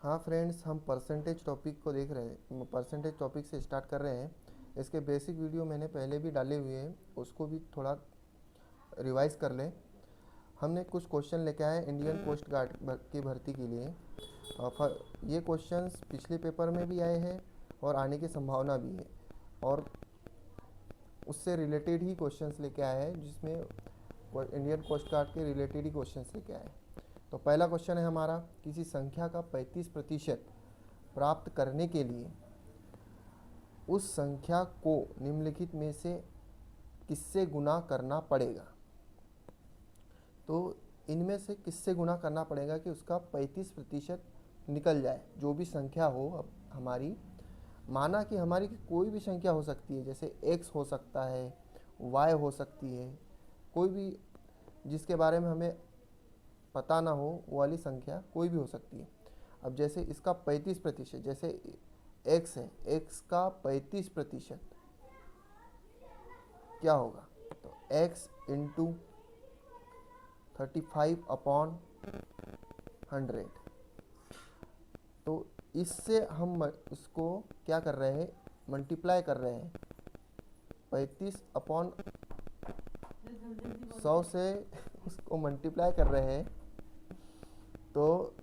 हाँ फ्रेंड्स, हम percentage topic को देख रहे हैं। परसेंटेज टॉपिक से स्टार्ट कर रहे हैं। इसके बेसिक वीडियो मैंने पहले भी डाले हुए हैं, उसको भी थोड़ा रिवाइज कर लें। हमने कुछ क्वेश्चन लेके आए इंडियन कोस्ट गार्ड की भर्ती के लिए। ये क्वेश्चंस पिछले पेपर में भी आए हैं और आने की संभावना भी है, और उससे रिलेटेड ही क्वेश्चंस लेके आए हैं, जिसमें इंडियन कोस्ट गार्ड के रिलेटेड ही क्वेश्चंस लेके आए हैं। तो पहला क्वेश्चन है हमारा, किसी संख्या का 35% प्राप्त करने के लिए उस संख्या को निम्नलिखित में से किससे गुना करना पड़ेगा। तो इनमें से किससे गुना करना पड़ेगा कि उसका 35% निकल जाए। जो भी संख्या हो अब हमारी, माना कि हमारी कोई भी संख्या हो सकती है, जैसे x हो सकता है, y हो सकती है, कोई भी जिसके बारे में हमें पता ना हो वो वाली संख्या कोई भी हो सकती है। अब जैसे इसका 35%, जैसे x है, x का 35% क्या होगा, तो x इंटू 35/100। तो इससे हम इसको क्या कर रहे हैं, मल्टीप्लाई कर रहे हैं। 35/100 से उसको मल्टीप्लाई कर रहे हैं, तो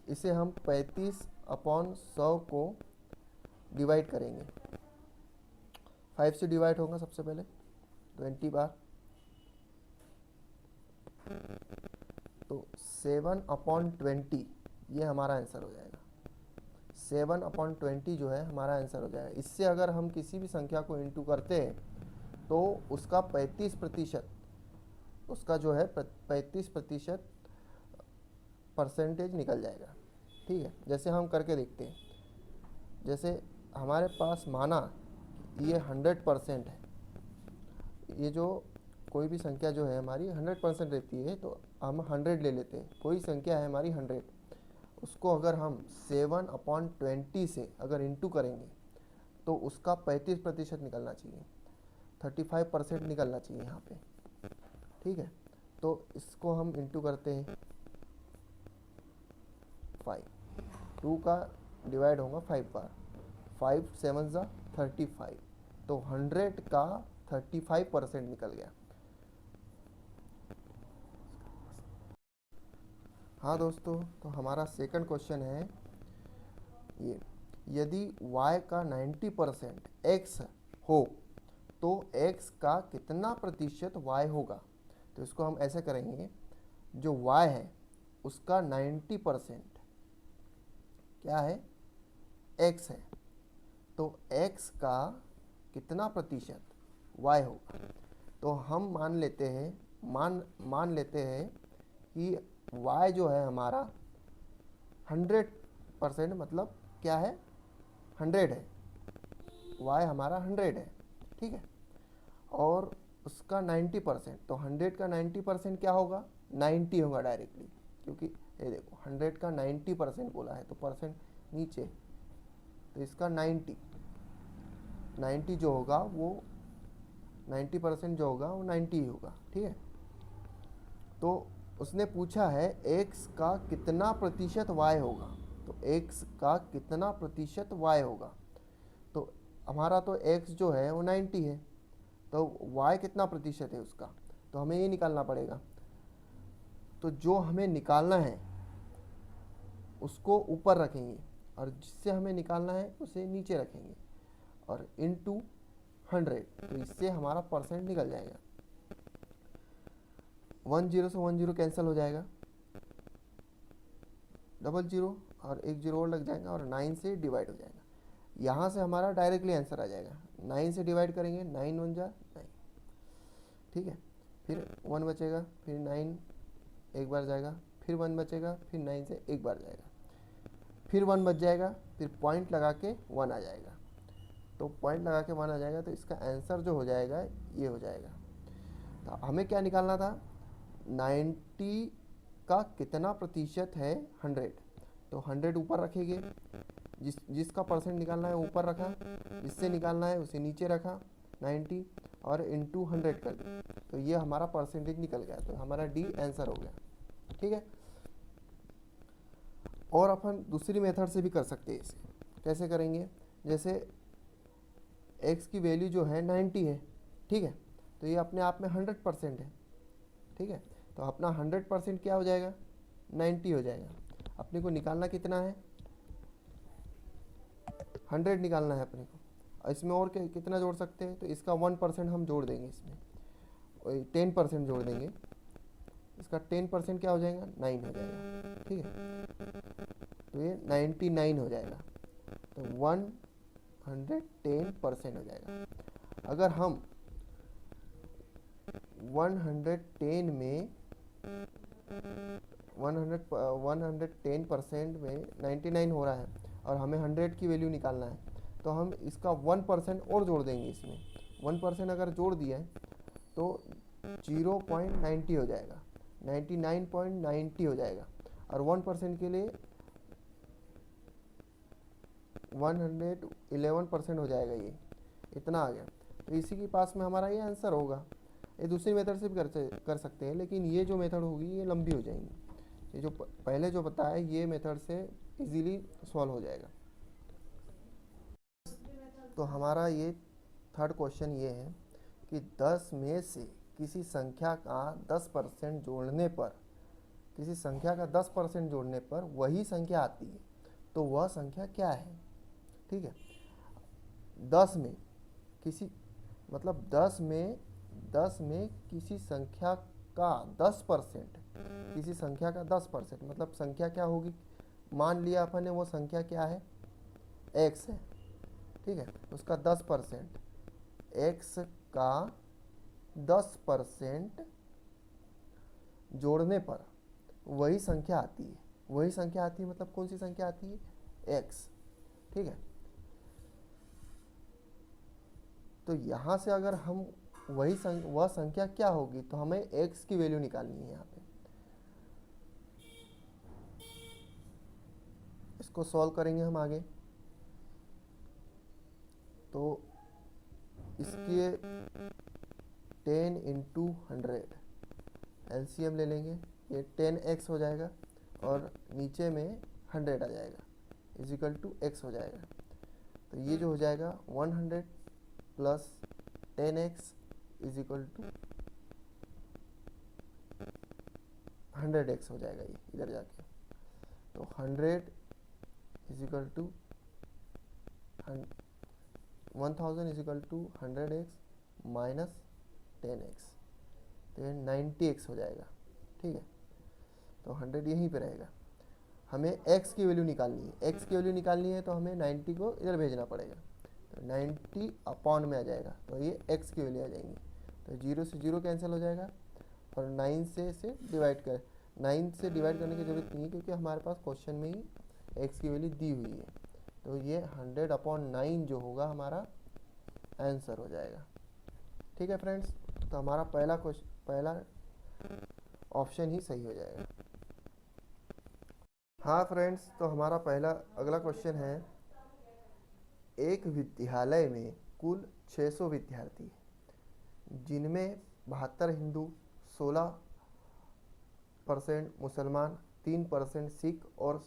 इसे हम 35/100 को डिवाइड करेंगे। 5 से डिवाइड होगा सबसे पहले 20 बार, तो 7/20 ये हमारा आंसर हो जाएगा। 7/20 जो है हमारा आंसर हो जाएगा। इससे अगर हम किसी भी संख्या को इंटू करते हैं तो उसका 35%, उसका जो है 35% परसेंटेज निकल जाएगा। ठीक है, जैसे हम करके देखते हैं। जैसे हमारे पास माना ये 100% है, ये जो कोई भी संख्या जो है हमारी 100% रहती है, तो हम 100 ले लेते हैं। कोई संख्या है हमारी 100, उसको अगर हम 7/20 से अगर इंटू करेंगे तो उसका 35% निकलना चाहिए, 35% निकलना चाहिए यहाँ पे। ठीक है, तो इसको हम इंटू करते हैं 5, 2 का डिवाइड होगा 5 बार, 5 7 ज़ा 35, तो 100 का 35% निकल गया। हाँ दोस्तों, तो हमारा सेकंड क्वेश्चन है ये, यदि y का 90% x हो तो x का कितना प्रतिशत y होगा। तो इसको हम ऐसे करेंगे, जो y है उसका 90% क्या है, x है, तो x का कितना प्रतिशत y होगा। तो हम मान लेते हैं कि y जो है हमारा 100%, मतलब क्या है, 100 है, y हमारा 100 है। ठीक है, और उसका 90%, तो 100 का 90% क्या होगा, 90 होगा डायरेक्टली, क्योंकि ये देखो 100 का 90% बोला है तो परसेंट नीचे, तो इसका 90 जो होगा वो 90% जो होगा वो 90 ही होगा। ठीक है, तो उसने पूछा है x का कितना प्रतिशत y होगा। तो x का कितना प्रतिशत y होगा, तो हमारा तो x जो है वो 90 है, तो y कितना प्रतिशत है उसका, तो हमें ये निकालना पड़ेगा। तो जो हमें निकालना है उसको ऊपर रखेंगे, और जिससे हमें निकालना है उसे नीचे रखेंगे, और इनटू 100, तो इससे हमारा परसेंट निकल जाएगा। 10 से 10 कैंसिल हो जाएगा, 00 और एक जीरो और लग जाएगा, और 9 से डिवाइड हो जाएगा। यहाँ से हमारा डायरेक्टली आंसर आ जाएगा। 9 से डिवाइड करेंगे, 9 1 जा 9। ठीक है, फिर 1 बचेगा, फिर 9 एक बार जाएगा, फिर 1 बचेगा, फिर 9 से एक बार जाएगा, फिर 1 बच जाएगा, फिर पॉइंट लगा के 1 आ जाएगा। तो पॉइंट लगा के 1 आ जाएगा, तो इसका आंसर जो हो जाएगा ये हो जाएगा। तो हमें क्या निकालना था, 90 का कितना प्रतिशत है 100, तो 100 ऊपर रखेंगे, जिसका परसेंट निकालना है ऊपर रखा, जिससे निकालना है उसे नीचे रखा 90, और इंटू 100 कर दिया, तो ये हमारा परसेंटेज निकल गया। तो हमारा डी आंसर हो गया। ठीक है, और अपन दूसरी मेथड से भी कर सकते हैं इसे। कैसे करेंगे, जैसे x की वैल्यू जो है 90 है, ठीक है, तो ये अपने आप में 100% है, ठीक है, तो अपना 100% क्या हो जाएगा, 90 हो जाएगा। अपने को निकालना कितना है, 100 निकालना है अपने को। इसमें और कितना जोड़ सकते हैं, तो इसका 1% हम जोड़ देंगे, इसमें 10% जोड़ देंगे, इसका 10% क्या हो जाएगा, 9 हो जाएगा, ठीक है, तो ये 99 हो जाएगा, तो 110% हो जाएगा। अगर हम 110 में 110% में 99 हो रहा है और हमें 100 की वैल्यू निकालना है, तो हम इसका 1% और जोड़ देंगे। इसमें 1% अगर जोड़ दिया है तो 0.90 हो जाएगा, 99.90 हो जाएगा, और 1% के लिए 111% हो जाएगा, ये इतना आ गया। तो इसी के पास में हमारा ये आंसर होगा। ये दूसरी मेथड से भी कर सकते हैं, लेकिन ये जो मेथड होगी ये लंबी हो जाएंगी। ये जो पहले जो बताया ये मेथड से इजीली सॉल्व हो जाएगा। तो हमारा ये थर्ड क्वेश्चन ये है कि 10 में से किसी संख्या का 10% जोड़ने पर, किसी संख्या का 10% जोड़ने पर वही संख्या आती है, तो वह संख्या क्या है, ठीक है। 10 में किसी मतलब 10 में किसी संख्या का 10%, किसी संख्या का 10% मतलब संख्या क्या होगी, मान लिया अपन ने वो संख्या क्या है, x है, ठीक है, उसका 10%, x का 10% जोड़ने पर वही संख्या आती है, वही संख्या आती है मतलब कौन सी संख्या आती है, x, ठीक है। तो यहाँ से अगर हम वह संख्या क्या होगी, तो हमें x की वैल्यू निकालनी है। यहाँ पे इसको सॉल्व करेंगे हम आगे, तो इसके 10 × 100 एलसीएम ले लेंगे, ये 10x हो जाएगा और नीचे में 100 आ जाएगा, इजिकल टू x हो जाएगा। तो ये जो हो जाएगा 100 plus 10x is equal to 100x हो जाएगा, ये इधर जाके, तो 100 equal to 1000 equal to 100x minus 10x, तो ये 90x हो जाएगा, ठीक है। तो 100 यहीं पे रहेगा। हमें x की वैल्यू निकालनी है, x की वैल्यू निकालनी है तो हमें 90 को इधर भेजना पड़ेगा, तो 90 अपॉन में आ जाएगा, तो ये x की वैल्यू आ जाएंगी। तो 0 से 0 कैंसिल हो जाएगा और 9 से डिवाइड करने की ज़रूरत नहीं है, क्योंकि हमारे पास क्वेश्चन में ही x की वैल्यू दी हुई है। तो ये 100/9 जो होगा हमारा आंसर हो जाएगा, ठीक है फ्रेंड्स। तो हमारा पहला ऑप्शन ही सही हो जाएगा। हाँ फ्रेंड्स, तो हमारा अगला क्वेश्चन है, एक विद्यालय में कुल 600 विद्यार्थी हैं, जिनमें 72 हिंदू, 16% मुसलमान, 3% सिख और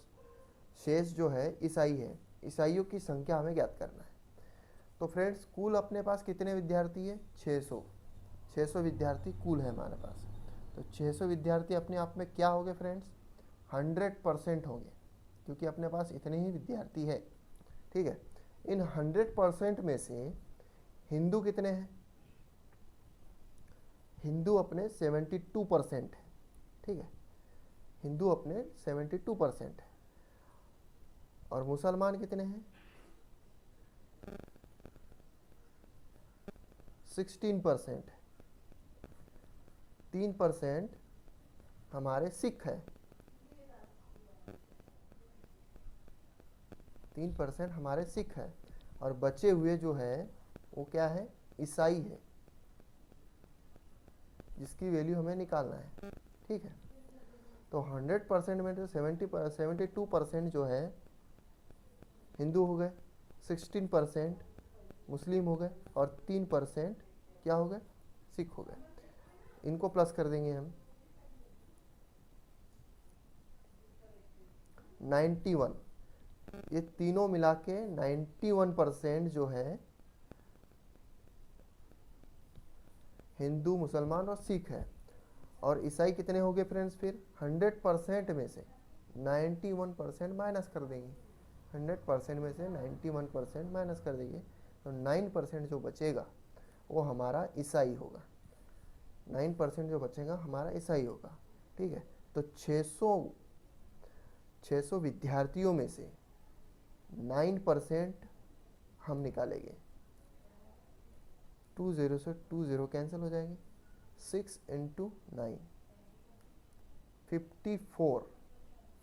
शेष जो है ईसाई है। ईसाइयों की संख्या हमें ज्ञात करना है। तो फ्रेंड्स, कुल अपने पास कितने विद्यार्थी है, 600 विद्यार्थी कुल है हमारे पास। तो 600 विद्यार्थी अपने आप में क्या हो गए फ्रेंड्स, 100% होंगे, क्योंकि अपने पास इतने ही विद्यार्थी है, ठीक है। इन 100% में से हिंदू कितने हैं, हिंदू अपने 72% है, ठीक है, हिंदू अपने 72% है। और मुसलमान कितने हैं, 16% है। 3% हमारे सिख है, 3% हमारे सिख है, और बचे हुए जो है वो क्या है, ईसाई है, जिसकी वैल्यू हमें निकालना है, ठीक है। तो 100% में तो 72% जो है हिंदू हो गए, 16% मुस्लिम हो गए, और 3% क्या हो गए, सिख हो गए। इनको प्लस कर देंगे हम, 91, ये तीनों मिला के 91% जो है हिंदू, मुसलमान और सिख है। और ईसाई कितने हो गए फ्रेंड्स? फिर 100% में से 91% माइनस कर देंगे, 100% में से 91% माइनस कर देंगे, तो 9% जो बचेगा वो हमारा ईसाई होगा। 9% जो बचेगा हमारा ईसाई होगा। ठीक है, तो 600 विद्यार्थियों में से 9% हम निकालेंगे। 20 से 20 कैंसिल हो जाएंगे। 6 × 9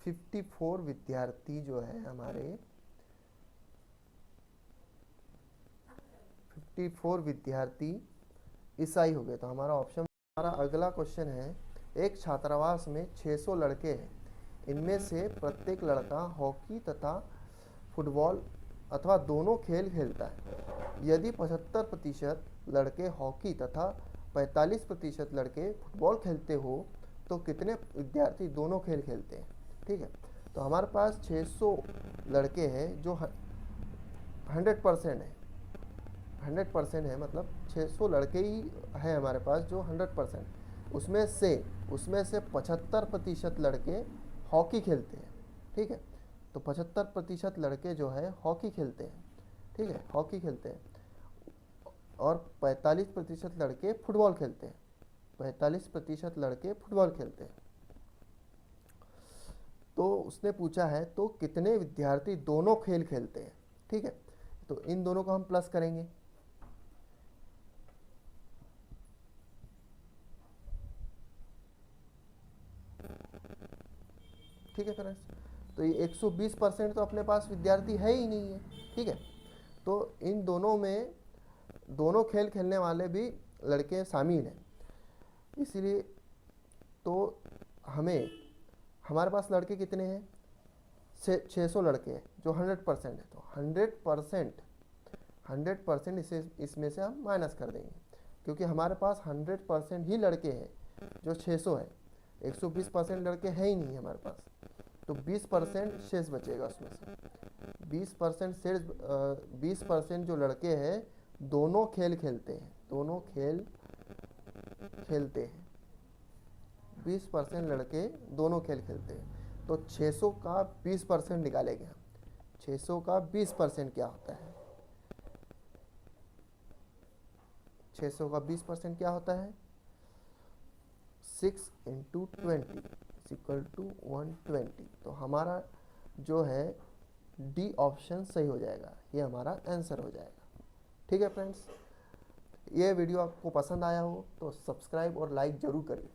54 विद्यार्थी जो है हमारे 54 विद्यार्थी ईसाई हो गए। तो हमारा ऑप्शन, हमारा अगला क्वेश्चन है, एक छात्रावास में 600 लड़के हैं, इनमें से प्रत्येक लड़का हॉकी तथा फुटबॉल अथवा दोनों खेल खेलता है। यदि 75% लड़के हॉकी तथा 45% लड़के फुटबॉल खेलते हो तो कितने विद्यार्थी दोनों खेल खेलते हैं? ठीक है, तो हमारे पास 600 लड़के हैं जो 100% है, 100% है, मतलब 600 लड़के ही हैं हमारे पास जो 100%, उसमें से 75% लड़के हॉकी खेलते हैं। ठीक है, तो 75% लड़के जो है हॉकी खेलते हैं। ठीक है, हॉकी खेलते हैं, और 45% लड़के फुटबॉल खेलते हैं। 45% लड़के फुटबॉल खेलते हैं। तो उसने पूछा है तो कितने विद्यार्थी दोनों खेल खेलते हैं? ठीक है, तो इन दोनों को हम प्लस करेंगे। ठीक है फ्रेंड्स, तो ये 120% तो अपने पास विद्यार्थी है ही नहीं है। ठीक है, तो इन दोनों में दोनों खेल खेलने वाले भी लड़के शामिल हैं, इसीलिए तो हमारे पास लड़के कितने हैं? 600 लड़के हैं जो 100% है, तो 100% इसे इसमें से हम माइनस कर देंगे, क्योंकि हमारे पास 100% ही लड़के हैं जो 600 है, 120% लड़के हैं ही नहीं हमारे पास, तो 20% शेष बचेगा। उसमें से 20% शेष, 20% जो लड़के हैं दोनों खेल खेलते हैं, 20% लड़के दोनों खेल खेलते हैं। तो 600 का 20% निकालेंगे हम। 600 का 20% क्या होता है? 600 का 20% क्या होता है? 6 × 20 = 120। तो हमारा जो है डी ऑप्शन सही हो जाएगा, ये हमारा आंसर हो जाएगा। ठीक है फ्रेंड्स, ये वीडियो आपको पसंद आया हो तो सब्सक्राइब और लाइक ज़रूर करिए।